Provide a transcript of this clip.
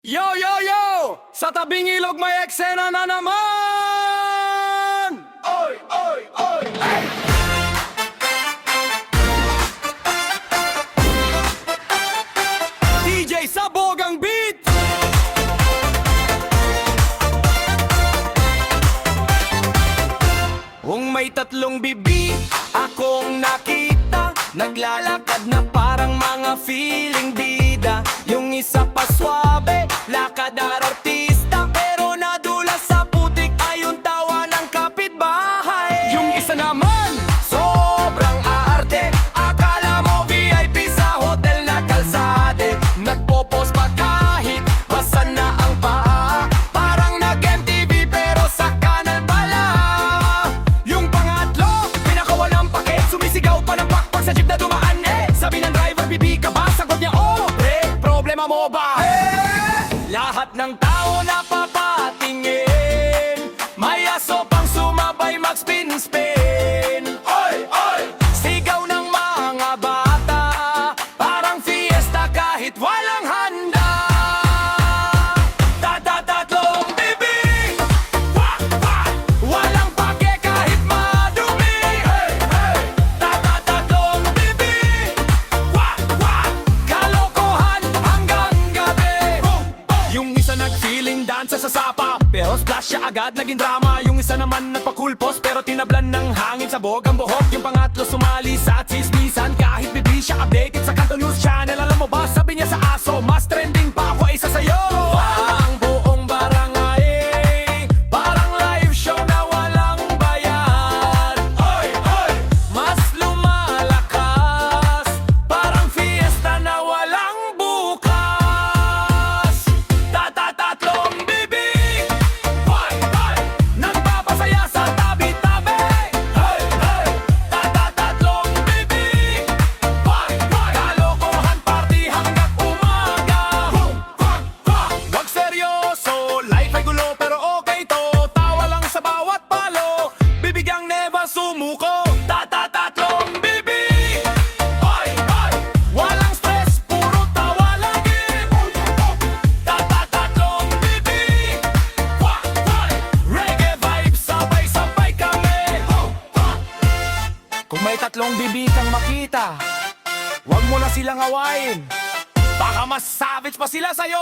Yo, yo, yo! Sa tabing ilog may eksena na naman! Oy, oy, oy! Hey! DJ Sabog ang beat! Kung may tatlong bibig akong nakita, naglalakad na parang mga feeling bida. Yung isa pa swabe, lakad artista, pero nadulas sa putik ay yung tawa ng kapitbahay. Yung isa naman, sobrang aarte, akala mo VIP sa hotel na kalsade. Nagpo-post pa kahit basa na ang paa, parang nag-MTV pero sa kanal pala. Yung pangatlo, pinakawalang pakit, sumisigaw pa ng pakpak sa jeep na dumaan sabi ng driver, bibi ka ba? Sagot niya, oh, problema mo ba? Lahat ng tao napapatingin, may aso pang sumabay mag-spin-spin. Oy, oy! Sigaw ng mga bata, parang fiesta kahit walang handa. Tatlong bibig, wak, wak, walang pake kahit madumi. Hey, hey! Tatlong bibig, wak, wak, kalokohan hanggang gabi. Yung isa nag-feeling dance sa sapa, pero splash siya agad naging drama. Yung isa naman nagpa-cool-pose pero tinablan ng hangin sa bogang buhok. Yung pangatlo sumali sa chismisan kahit bibi siya updated sa Kanto News Channel. Alam mo ba, sabi niya sa aso, mas trending pa ako isa sa'yo. Ang buong barangay, parang live show na walang bayad. Oy, oy! Mas lumalakas, parang fiesta na walang bukas. Tatlong bibig, hoy, hoy, nagpapasaya sa tabi-tabi. Hey, hey, tatlong bibig, hoy, hoy, kalokohan party hanggang umaga. Wag seryoso, life ay gulo pero okay to. Tawa lang sa bawat palo, bibigyang never sumuko. Tatlong bibig, hoy, hoy, walang stress, puro tawa lagi. Tatlong bibig, hoy, hoy, reggae vibes, sabay-sabay kami. Kung may tatlong bibig kang makita, wag mo na silang awayin, baka mas savage pa sila sa'yo.